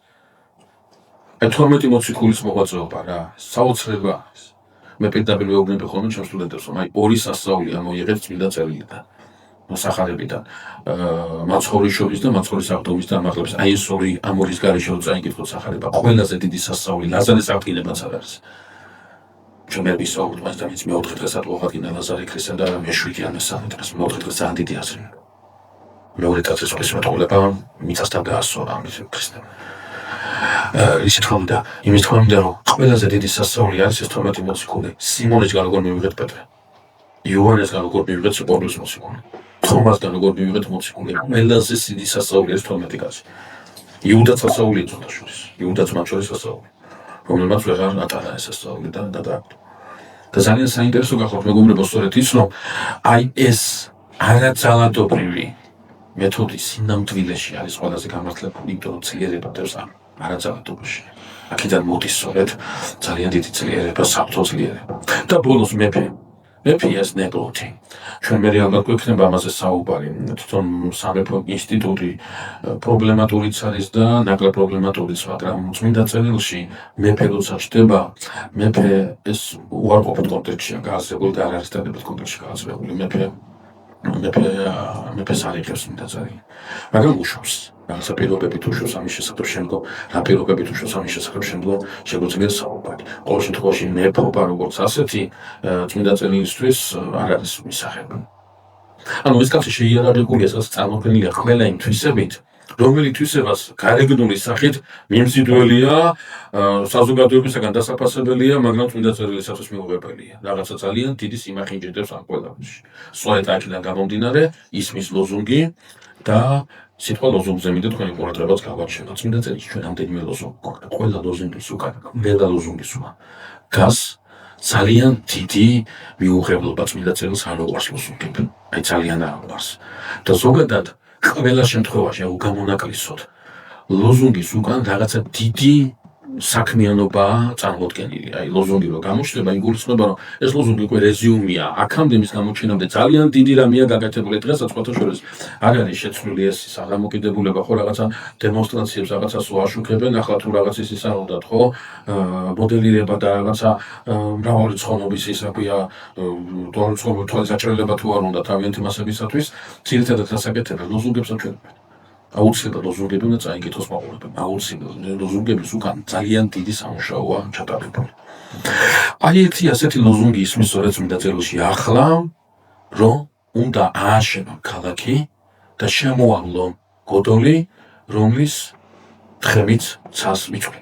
აი 12 მოციქულის მოღვაწეობა რა, საოცრება არის. მე პირდაპირ ვეუბნები ხოლმე ჩემს სტუდენტებს, რომ აი ორი სასწაული ამოიღეთ წმინდა წერილიდან. მოსახარებიდან მაცხოვრის შობის და მაცხოვრის აღდგომის დამახლების. აი ეს ორი ამ ორის გარეშე წაიკითხოთ სახარება. ყველაზე დიდი სასწაული ლაზარეს აღდგინებაც არ არის. ჩვენ ვერ ვისაუბრთ მას და მის მეოთხე დღეს ატყუაღადგინა ლაზარე ქრისტე და მე7 ან მე13 დღეს მეოთხე დღეს ძალიან დიდი აზრია. მეორე დღეს ეს მეტყოლება მიწასთან გაასწორა ამის ქრისტემ. ისე თქმა იმის თქმა უნდა რომ ყველაზე დიდი სასწაული არის ეს 12 მოციქული. სიმონისგან როგორ მივიღეთ პეტრე. იოანესგან როგორ მივიღეთ სიყვარულის მოციქული. თომასგან როგორ მივიღეთ მოციქული. ყველაზე დიდი სასწაული ეს 12 კაცი. იუდაც სასწაული ეწოდა შორის. იუდაც მათ შორის სასწაული. რომელმაც ვეღარ ატარა ეს სასწაული და დააგდო. და ძალიან საინტერესო გახლავთ მეგობრებო, სწორედ ის რომ აი ეს არაძალადობრივი მეთოდი სინამდვილეში არის ყველაზე გამართლებული, იმიტომ რომ ძლიერება დევს არაძალადობაში. აქედან მოდის სწორედ ძალიან დიდი ძლიერება, საფრთხო ძლიერება. და ბოლოს მეფიას ნეპლოტი. ჩვენ მე ალბათ გვექნება ამაზე საუბარი. თვითონ სამეფო ინსტიტუტი პრობლემატურიც არის და ნაკლებ პრობლემატურიც, მაგრამ წმინდა წერილში მეფე როცა ჩდება, მეფე ეს უარყოფით კონტექსტშია გააზრებული და არ არის დადებითი კონტექსტში გააზრებული. მეფეს არ იღებს წმინდა წერილი. მაგრამ უშავს. რაღაცა პირობებით უშავს ამის შესახებ შემდგომ, რა პირობებით უშავს ამის შესახებ შემდგომ შეგვიძლია საუბარი. ყოველ შემთხვევაში მეფობა როგორც ასეთი წმინდა წერილისთვის არ არის მისაღები. ანუ ეს კაცი შეიარაღებულია, სადაც წარმოქმნილია ყველა იმ თვისებით, რომელიც თვისებას გარეგნული სახით მიმზიდველია, საზოგადოებისაგან დასაფასებელია, მაგრამ წმინდა წერილისათვის მიუღებელია. რაღაცა ძალიან დიდი სიმახინჯე ჭედებს ამ ყველაფერში. სწორედ აქედან გამომდინარე ისმის ლოზუნგი და სიტყვა ლოზუნგზე მინდა თქვენი ყურადღებაც გავარჩევოთ. წმინდა წერილში ჩვენ ამდენიმე ლოზუნგი გვაქვს. ყველა ლოზუნგის უკან, ყველა ლოზუნგის უკან გას ძალიან დიდი მიუღებლობა წმინდა წერილს არ უყვარს ლოზუნგები. აი ძალიან არ უყვარს. და ზოგადად ყველა შემთხვევაში გამონაკლისოთ ლოზუნგის უკან რაღაცა დიდი საქმიანობა წარმოდგენილი. აი ლოზუნგი რო გამოჩნდება, იგულისხმება რომ ეს ლოზუნგი უკვე რეზიუმია. აქამდე მის გამოჩენამდე ძალიან დიდი რამეა გაკეთებული. დღესაც სხვათა შორის არ არის შეცვლილი ეს საღამოკიდებულება, ხო რაღაცა დემონსტრაციებს რაღაცას უაშუქებენ, ახლა თუ რაღაცის ის არ უნდათ, ხო მოდელირება და რაღაცა მრავალი ცხონობის ისაკია, თვალის აჭრილება თუ არ უნდა თავიანთი მასებისათვის, ძირითადად ასაკეთებენ ლოზუნგებს აჩვენებენ. აუცილებლად ლოზუნგები უნდა წაიკითხოს მაყურებელმა. აუცილებლად ლოზუნგების უკან ძალიან დიდი სამუშაოა ჩატარებული. აი ერთი ასეთი ლოზუნგი ისმის სწორედ წმინდა წერილში ახლა, რომ უნდა ააშენონ ქალაქი და შემოავლონ გოდოლი, რომლის თხემიც ცას მიწვრი.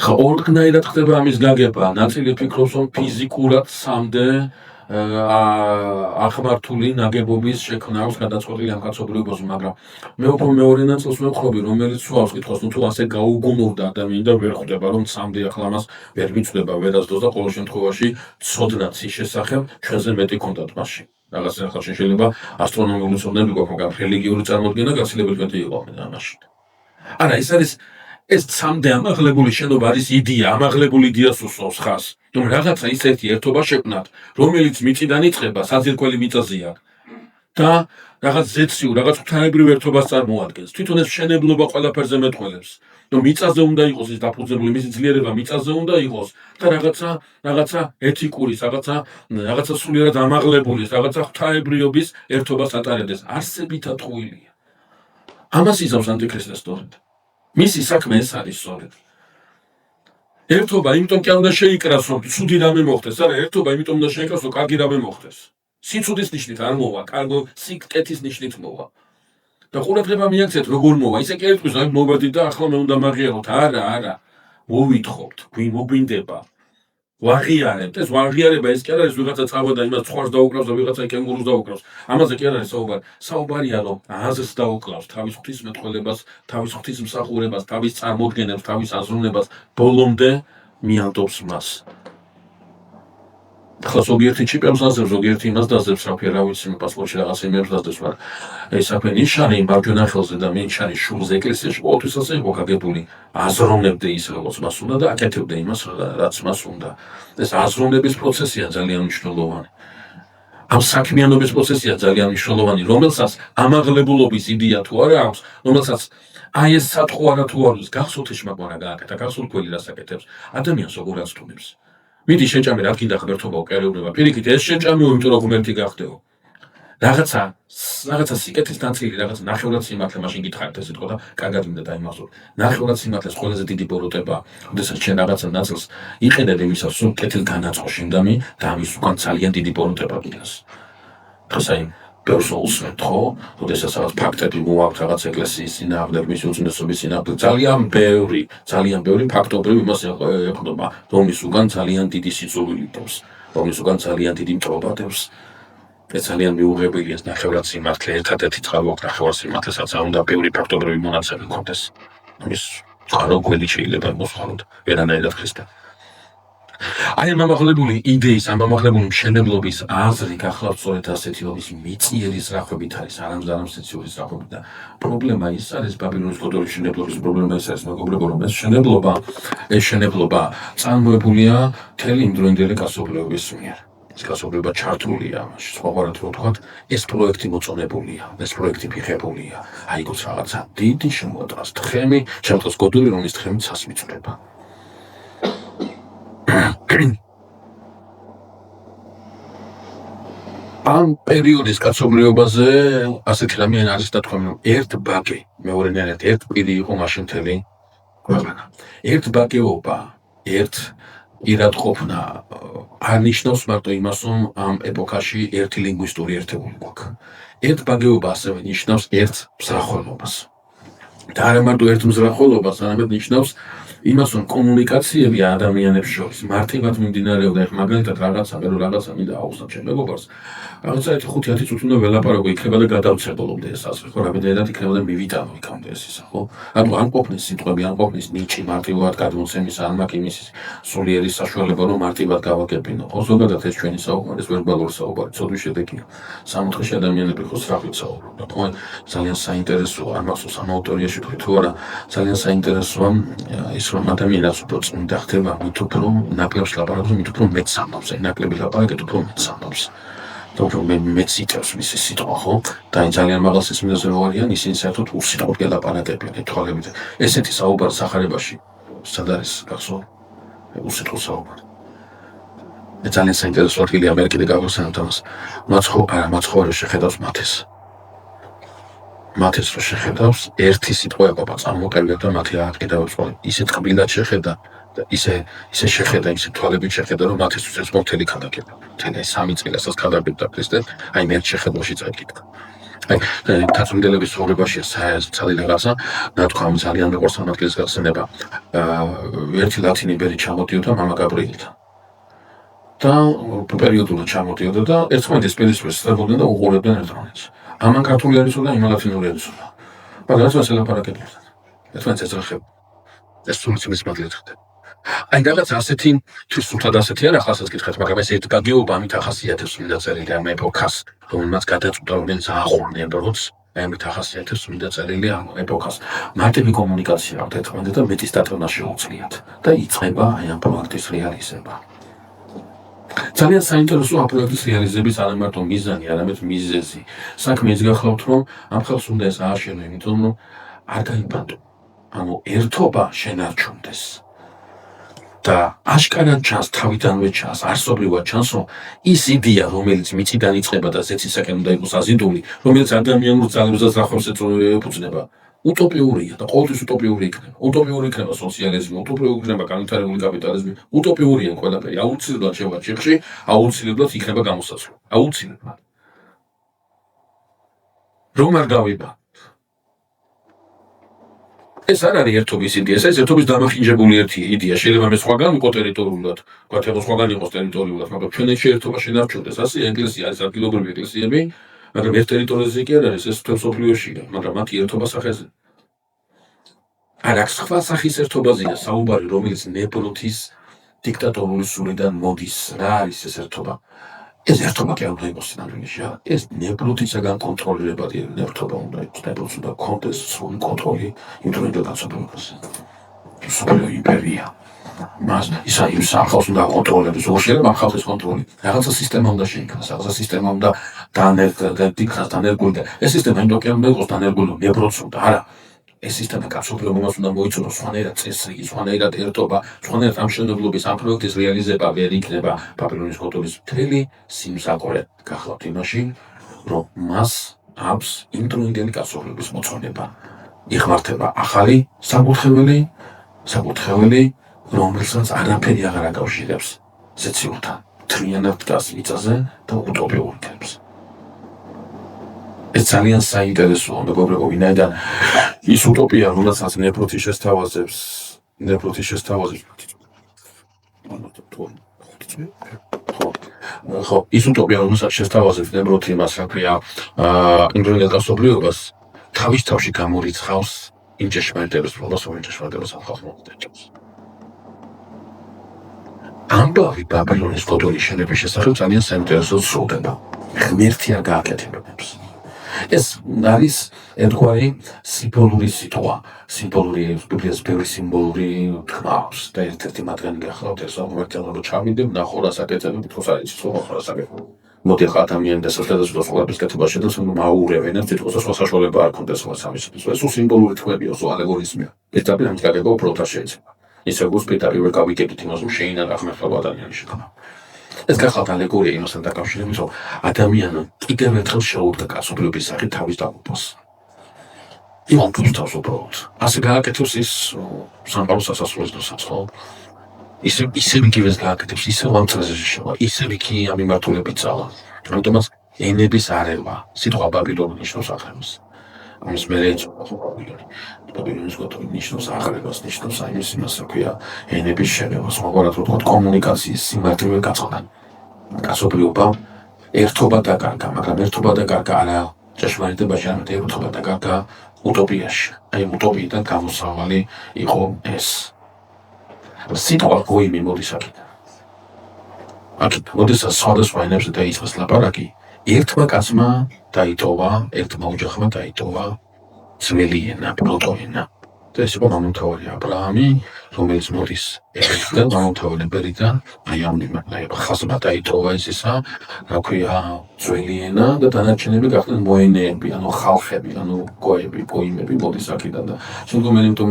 ხა ორგნაირად ხდება ამის გაგება. ნაწილი ფიქრობს, რომ ფიზიკურად სამდე ახმართული ნაგებობის შექმნა აქვს გადაწყვეტილი ამ კაცობრიობაზე, მაგრამ მე უფრო მეორე ნაწილს ვეპყრობი, რომელიც სვავს კითხავს, თუ ასე გაუგუნურდა ადამიანი და ვერ ხვდება, რომ სამდე ახლა მას ვერ მიწვდება, ვერასდროს და ყოველ შემთხვევაში ცოდნაც ის შესახებ ჩვენზე მეტი ქონდათ მასში. რაღაც ახლა შეიძლება ასტრონომიული ცოდნები გვაქვს, მაგრამ რელიგიური წარმოდგენა გაცილებით მეტი იყო ამაში. არა, ეს სამდე ამაღლებული შენობა არის იდეა, ამაღლებული იდეას უსვავს ხას. რომ რაღაცა ისეთი ერთობა შექმნათ, რომელიც მიწიდან იწყება, საძირკველი მიწაზეა და რაღაც ზეციურ, რაღაც ღვთაებრივ ერთობას წარმოადგენს. თვითონ ეს მშენებლობა ყველაფერზე მეტყველებს. რომ მიწაზე უნდა იყოს ის დაფუძნებული, მისი ძლიერება მიწაზე უნდა იყოს და რაღაცა ეთიკური, რაღაცა სულიერად ამაღლებული, რაღაცა ღვთაებრიობის ერთობას ატარებდეს. არსებით ატყუილია. ამას იზამს ანტიქრისტე სწორედ. მისი საქმე ეს არის სწორედ. ერთობა იმიტომ კი არ უნდა შეიკრას, რომ ცუდი რამე მოხდეს, არა, ერთობა იმიტომ უნდა შეიკრას, რომ კარგი რამე მოხდეს. სიცუდის ნიშნით არ მოვა, სიკეთის ნიშნით მოვა. და ყურადღება მიაქცეთ, როგორ მოვა. ისე კი ერთვის, აი მოვედით და ახლა მე უნდა მაღიაროთ. არა, მოვითხოვთ, მოგვინდება. ვაღიარებთ, ეს ვაღიარება ეს კი არა ის ვიღაცა წავა და იმას ცხვარს დაუკლავს და ვიღაცა კენგურუს დაუკლავს. ამაზე კი არ არის საუბარი. საუბარია რომ აზრს დაუკლავს, თავის ღვთისმეტყველებას, თავის ღვთისმსახურებას, თავის წარმოდგენებს, თავის აზროვნებას, ბოლომდე მიანდობს მას. ახლა ზოგიერთი ჩიპებს დაძებს, ზოგიერთი იმას დაძებს, რა ვიცი, პასპორტში რაღაც იმებს დაძებს, მაგრამ ეს საქმე ნიშანი მარჯვენა ხელზე და ნიშანი შულზე ეკლესიაში ყოველთვის ასე იყო გაგებული. აზროვნებდე ის როგორც მას უნდა და აკეთებდე იმას რაც მას უნდა. ეს აზროვნების პროცესია ძალიან მნიშვნელოვანი. ამ საქმიანობის პროცესია ძალიან მნიშვნელოვანი, რომელსაც ამაღლებულობის იდეა თუ არა აქვს, რომელსაც აი ეს სათხო არა თუ არის, გახსოვთ ეს მაგრამ გააკეთა, გახსოვთ ყველი რას აკეთებს, ადამიანს როგორ აცდუნებს. მიდი შეჭამე რა გინდა ღმერთობა უკერეუნება. პირიქით ეს შეჭამეო, იმიტომ რომ ღმერთი გახდეო. რაღაცა სიკეთის ნაწილი, რაღაცა ნახევრად სიმართლე, მაშინ გითხარით ეს სიტყვა და კარგად მინდა დაიმახსოვრ. ნახევრად სიმართლეს ყველაზე დიდი ბოროტება, როდესაც შენ რაღაცა ნაწილს იყენებ იმისას, რომ კეთილ განაწყო შენდამი და ამის უკან ძალიან დიდი ბოროტება გიდას. დღეს აი პერსონალს ხო, როდესაც რაღაც ფაქტები მოაქვს რაღაც ეკლესიის წინააღმდეგ, მისი უწინდესობის წინააღმდეგ, ძალიან ბევრი ფაქტობრივ იმას ეყრდნობა, რომლის უკან ძალიან დიდი სიძულვილი დევს, რომლის უკან ძალიან დიდი მტრობა დევს. ეს ძალიან მიუღებელია ნახევრად სიმართლე, ერთადერთი წყარო ნახევრად სიმართლესაც არ უნდა ბევრი ფაქტობრივი მონაცემი გქონდეს. ამის წყარო გველი შეიძლება მოსხალოთ, ვერანაირად ხისტა. აი ამ ამაღლებული იდეის, ამ ამაღლებული მშენებლობის აზრი გახლავთ სწორედ ასეთი ობის მიწიერი ზრახვებით არის, არამზარ სეციური ზრახვებით და პრობლემა ის არის ბაბილონის კოდოლის მშენებლობის პრობლემა ის არის მეგობრებო, რომ ეს შენებლობა წარმოებულია მთელი იმდროინდელი კაცობრიობის მიერ. ეს კაცობრიობა ჩართულია ამაში, სხვაგვარად რო ვთქვათ, ეს პროექტი მოწონებულია, ეს პროექტი ფიხებულია. აი გოც რაღაცა დიდი შემოატყას თხემი, შემოატყას კოდური, რომლის თხემით სასმიცვლება. ამ პერიოდის კაცობრიობაზე ასეთი რამე არის დათქვამი, რომ ერთ ბაგე, მეორენაირად ერთ პირი იყო მაშინ მთელი ქვეყანა. ერთ ბაგეობა, ერთ პირად ყოფნა არ ნიშნავს მარტო იმას, რომ ამ ეპოქაში ერთი ლინგვისტური ერთეული გვაქვს. ერთ ბაგეობა ასევე ნიშნავს ერთ მზრახველობას. და არა მარტო ერთ მზრახველობას, არამედ ნიშნავს იმას, რომ კომუნიკაციები ადამიანებს შორის მარტივად მიმდინარეობდა, ეხლა მაგალითად რაღაცა, მე რომ რაღაცა მინდა აუხსნა ჩემ მეგობარს, რაღაცა 5-10 წუთი უნდა ველაპარაკო იქნება და გადავცებულობდე ეს ასე, ხო, რამდენადაც იქნება და მივიტანო იქამდე ეს ისა, ხო? ანუ არ ყოფნის სიტყვები, არ ყოფნის ნიჭი მარტივად გადმოცემის, არ მაქვს იმის სულიერი საშუალება, რომ მარტივად გავაკეთებინო. ხო, ზოგადად ეს ჩვენი საუბარი, ეს ვერბალური საუბარი, ცოდვის შედეგია. სამოთხეში ადამიანები ხო სწრაფით საუბრობენ, ხო? ძალიან საინტერესოა, არ მახსოვს ამ ავტორიაში თუ არა, ძალიან საინტერესოა ის რომ ადამიანს უფრო წმინდა ხდება, მით უფრო ნაკლებს ლაპარაკობს, მით უფრო მეც ამბობს, აი ნაკლები ლაპარაკეთ, უფრო მეც ამბობს. და უფრო მეც იტევს მისი სიტყვა, ხო? და ძალიან მაღალ სისმინეზე რო არიან, ისინი საერთოდ უსიტყვოდ გელაპარაკებიან თვალებით. ესეთი საუბარი სახარებაში სად არის გახსოვთ? უსიტყვო საუბარი. ძალიან საინტერესო ადგილია მე კიდე გავხსენებთ ამას. მაცხოვარი შეხედავს მათეს. მათეს რო შეხედავს, ერთი სიტყვა ეყოფა წარმოყევია და მათი აყიდავს ხოლმე. ისე ტყბილად შეხედა და ისე შეხედა, ისე თვალებით შეხედა, რომ მათეს უწევს მოთელი ქადაგება. მთელი 3 წელსაც ქადაგებდა ქრისტე, აი მე შეხედვაში წაიკითხა. აი თაცმიდელების ცხოვრებაშია საერთოდ რაღაცა, ნათქვამი ძალიან მეყვარს ამ ადგილას გახსენება. ერთი ლათინი ბერი ჩამოდიოდა მამა გაბრიელთან. და პერიოდულად ჩამოდიოდა და ერთმანეთის პირისპირ სწრებოდნენ და უყურებდნენ ერთმანეთს. ამან ქართული არ იცოდა, იმან ლათინური არ იცოდა. მაგრამ ერთმანეთს ელაპარაკებდნენ. ერთმანეთს ეძრახებდნენ. ეს სულიწმის მადლით ხდება. აი რაღაც ასეთი თვისუფლად ასეთი არ ახალსაც გითხეთ, მაგრამ ეს ერთ გაგეობა ამით ახასიათებს მინდა წერილი ამ ეპოქას, რომელმაც გადაწყვიტა, რომელიც აღურნიან როგორც ამით ახასიათებს მინდა წერილი ამ ეპოქას. მარტივი კომუნიკაცია აქვს ერთმანეთთან და მეტის დატოვნა შეუძლიათ და იწყება აი ამ პროექტის რეალიზება. ძალიან საინტერესოა პროექტის რეალიზების არა მარტო მიზანი, არამედ მიზეზი. საქმე ის გახლავთ, რომ ამ ხელს უნდა ეს ააშენო, იმიტომ რომ არ გაიბანტო. ანუ ერთობა შენარჩუნდეს. და აშკარად ჩანს, თავიდანვე ჩანს, არსობრივად ჩანს, რომ ის იდეა, რომელიც მიწიდან იწყება და ზეცისაკენ უნდა იყოს აზიდული, რომელიც ადამიანურ ძალებს და ზრახავს ეფუძნება, утопиურია და ყოველთვის утопиური იქნება. утопиური იქნება სოციალიზმი, утопиური იქნება განვითარებული კაპიტალიზმი, утопиურია ყველაფერი. აუცილებლად შევა ჭიხში, აუცილებლად იქნება გამოსაცვლელი. აუცილებლად. რომ არ გავიბა. ეს არ არის ერთობის იდეა, ეს ერთობის დამახინჯებული ერთი იდეა. შეიძლება მე სხვაგან იყო ტერიტორიულად, ვთქვათ, სხვაგან იყოს ტერიტორიულად, მაგრამ ჩვენ ერთობა შედარჩუნდეს. ასე ეკლესია არის ადგილობრივი ეკლესიები, მაგრამ ერთ ტერიტორიაზე კი არ არის, ეს მთელ მსოფლიოშია, მაგრამ მათი ერთობა სახეზე. არ აქვს სხვა სახის ერთობაზეა საუბარი, რომელიც ნებრუთის დიქტატორული სულიდან მოდის. რა არის ეს ერთობა? ეს ერთობა კი არ უნდა იყოს სინამდვილეში. ეს ნებრუთისაგან კონტროლირებადი ერთობა უნდა იყოს. ნებრუთს უნდა კონდეს სრული კონტროლი იმდროინდელ განსაკუთრებაზე. მსოფლიო იმპერია. მას ის ახალს უნდა კონტროლებს, როგორ შეიძლება ამ ხალხის კონტროლი. რაღაცა სისტემა უნდა შეიქმნას, რაღაცა სისტემა უნდა დანერგული. ეს სისტემა იმიტომ კი არ უნდა იყოს დანერგული ნებრუთს უნდა, არა. ეს სისტემა კაცობრიობა მას უნდა მოიცნოს, სხვანაირად წესრიგი, სხვანაირად ერთობა, სხვანაირად ამ მშენებლობის, ამ პროექტის რეალიზება ვერ იქნება ბაბილონის კოტოლის მთელი სიმსაყრე გახლავთ იმაში, რომ მას აქვს იმდროინდელი კაცობრიობის მოწონება. იხმართება ახალი საკურთხეველი, რომელსაც არაფერი აღარ აკავშირებს ზეციურთან, მთლიანად დგას მიწაზე და უტოპიურ იქნებს. ეს ძალიან საინტერესოა, მეგობრებო, ვინაიდან ის უტოპია, რომელსაც ნებრუთი შესთავაზებს, ხო, ის უტოპია, რომელსაც შესთავაზებს ნებრუთი იმას, რა ქვია, იმდროინდელ კაცობრიობას, თავის თავში გამორიცხავს იმ ჭეშმარიტებას, რომელსაც ჭეშმარიტებას ამ ხალხს მოგვიწყებს. ამბავი ბაბილონის კოტოლის შენების შესახებ ძალიან საინტერესოდ სრულდება. ღმერთი არ გააკეთებინებს. ეს არის ერთგვარი სიმბოლური სიტყვა, სიმბოლური ბიბლიას ბევრი სიმბოლური თქმა აქვს და ერთ-ერთი მათგანი გახლავთ ეს მომერტელობა ჩავიდე, ნახო რა საკეთებ, თქოს არის სიტყვა რა საკეთებ. მოდი ახლა ადამიანი და სასწაულს ყოველთვის კეთება შეძლოს, რომ აურევენ და თვითონ სხვა საშუალება არ ქონდეს სხვა სამისლის. ეს სიმბოლური თქმებია, ალეგორიზმია. ეს დაბი ამ კაგება უბრალოდ შეიძლება. ისე როგორც პირდაპირ გავიგებთ იმას, რომ შეინარჩუნა ღმერთობა ადამიანის შექმნა. ეს გახლავთ ალეგორია იმასთან დაკავშირებით, რომ ადამიანმა კიდევ ერთხელ შეუდგა კაცობრიობის სახით თავის დაღუპვას. იმავდროულად თავს უბრალოდ. ასე გააკეთებს ის სამყაროს სასასრულოს დროსაც, ხო? ისევ იგივეს გააკეთებს, ისევ ამ წრეზე შევა, ისევ იქი ამ მიმართულებით წავა. ამიტომაც ენების არევა, სიტყვა ბაბილონი ნიშნავს აღებას. ამის მერე ეწოდება ბაბილონი. ბაბილონის კოტორი ნიშნავს აღებას, ნიშნავს იმის იმას, რა ქვია, ენების შერევას, მაგალითად ვთქვათ, კომუნიკაციის სიმართლე გაწყდა. კაცობრიობა ერთობა დაკარგა, მაგრამ ერთობა დაკარგა არა ჭეშმარიტებაში, არამედ ერთობა დაკარგა უტოპიაში. აი უტოპიიდან გამოსავალი იყო ეს. სიტყვა გოიმი მოდის აქედან. მოდის სხვადასხვა ენებზე დაიწყეს ლაპარაკი. ერთმა კაცმა დაიტოვა, ერთმა ოჯახმა დაიტოვა ძველი ენა, პროტოენა. და ეს იყო მამონთავარი აბრაამი, რომელიც მოდის ეგვიპტიდან, მამონთავარი ბერიდან, აი ამ ხაზმა დაიტოვა ესისა, რა ქვია, ძველი ენა და დანარჩენები გახდნენ მოენეები, ანუ ხალხები, ანუ გოიმები მოდის აქედან და შემდგომ იმიტომ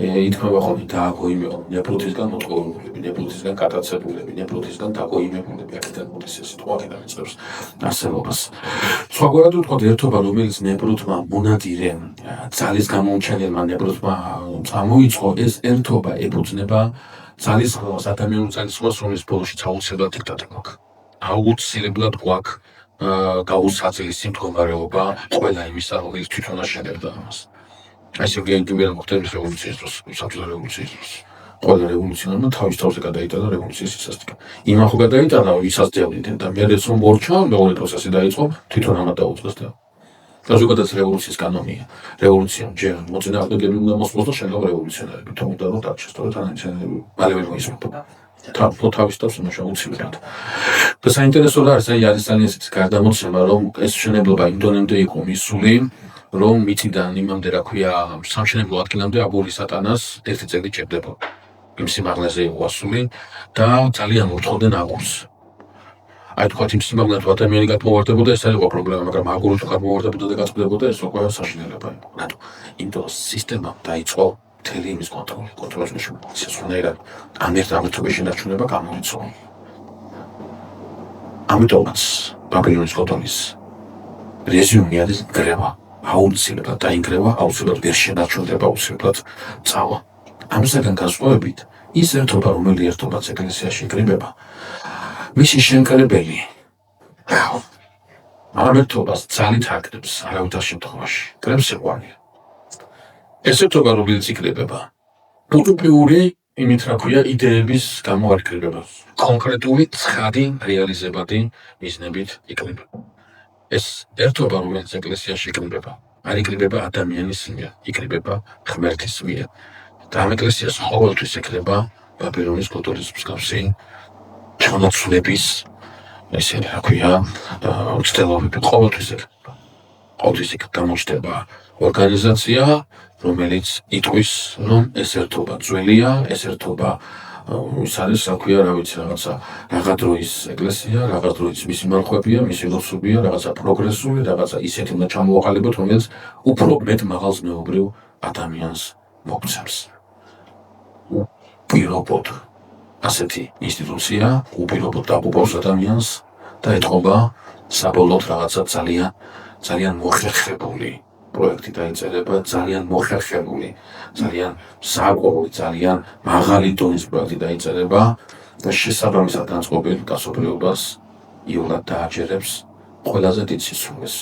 ითქმება ხოლმე დააგოიმეო ნებრუთისგან მოტყურულები, ნებრუთისგან გატაცებულები, ნებრუთისგან დაგოიმებულები, აქედან მოდის ეს სიტყვა, აქედან იწყებს არსებობას. სხვაგვარად ვთქვათ, ერთობა, რომელიც ნებრუთმა მონადირე ძალის გამოუჩენელმა ნებრუთმა წამოიწყო, ეს ერთობა ეფუძნება ძალისხმევას, ადამიანურ ძალისხმევას, რომლის ბოლოშიც აუცილებლად დიქტატორი. აუცილებლად გვაქვს გაუსაძილის მდგომარეობა ყველა იმისა, რომელიც თვითონ აშენებდა ამას. აი ესე გეიმბერა მოხდების რევოლუციის დროს, საბჭოთა რევოლუციის დროს. ყველა რევოლუციონერმა თავის თავზე გადაიტანა რევოლუციის სისასტიკე. იმან ხო გადაიტანა, ვისაც დევნიდნენ და მე რომ მორჩა, მეორე პროცესი დაიწყო, თვითონ ამათ დაუწყეს და ზოგადად რევოლუციის კანონია. რევოლუცია ჯერ მოწინააღმდეგეები უნდა მოსწოს და შენობა რევოლუციონერები, თუმცა რომ დარჩეს, თორე თანამედროვე მალევე მოისმენთ. თავის თავს იმუშავა უცილებლად. და საინტერესო რა არის ძალიან ისეთი გარდამოცემა, რომ ეს მშენებლობა იმდენამდე იყო მისული, რომ მიწიდან იმამდე, რა ქვია, სამშენებლო ადგილამდე აბური სატანას ერთი წელი ჭირდება. იმ სიმაღლეზე იყო ასული და ძალიან ურთხოვდნენ აგურს. აი თქვათ იმ სიმაღლეზე ადამიანი გადმოვარდებოდა, ეს არ იყო პრობლემა, მაგრამ აგური თუ გადმოვარდებოდა და გაწყვეტებოდა, ეს უკვე საშინელება იყო. რატო? იმიტომ სისტემა დაიწყო მთელი იმის კონტროლის მეშვეობით. სხვანაირად ამერთობის შენარჩუნება გამოიწვია. ამიტომაც ბაბილონის კოტონის რეზიუმე არის გრევა. აუცილებლად დაინგრევა, აუცილებლად ვერ შენარჩუნდება, აუცილებლად წავა. ამისგან განსხვავებით, ის ერთობა, რომელიც ერთობაც ეკლესიაში იკრიბება, მისი შენკრებელი ამ ერთობას ძალით აკრებს, არავითარ შემთხვევაში. კრებს სიყვარული. ესეთობა რომელიც იქნებება უტოპიური იმით რა ქვია იდეების გამო არ იქნება კონკრეტული ცხადი რეალიზებადი მიზნებით იქნება ეს ერთობა რომელიც ეკლესიაში იქნება არ იქნება ადამიანის მიერ იქნება ღმერთის მიერ და ამ ეკლესიას ყოველთვის იქნება ბაბილონის კულტურის მსგავსი ჩანაცვლების ესე რა ქვია მცდელობები ყოველთვის იქნება ყოველთვის გამოჩნდება ორგანიზაცია რომელიც იტყვის რომ ეს ერთობა ძველია ეს ერთობა ის არის რა ქვია რა ვიცი რაღაცა რაღაც დროის ეკლესია რაღაც დროის მისი მარხვებია მისი ლოცვებია რაღაცა პროგრესული რაღაცა ისეთი უნდა ჩამოაყალიბოთ რომელიც უფრო მეტ მაღალ ზნეობრივ ადამიანს მოგცემს უპირობოდ ასეთი ინსტიტუცია უპირობოდ დაბუბავს ადამიანს და ეთყობა საბოლოოდ რაღაცა ძალიან მოხერხებული პროექტი დაიწერება ძალიან მოხერხებული ძალიან საკვირველი ძალიან მაღალი დონის პროექტი დაიწერება და შესაბამისად განწყობილ კაცობრიობას იოლად დააჯერებს ყველაზე დიდ სიცრუეს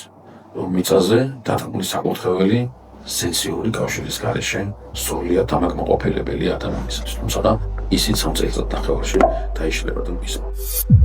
რომ მიწაზე დადგმული საკურთხეველი სენსიური კავშირის გარეშე სრულიად დამაკმაყოფილებელი ადამიანისთვის თუმცა ისიც ამ წელიწად ნახევარში დაიშლება და მისმა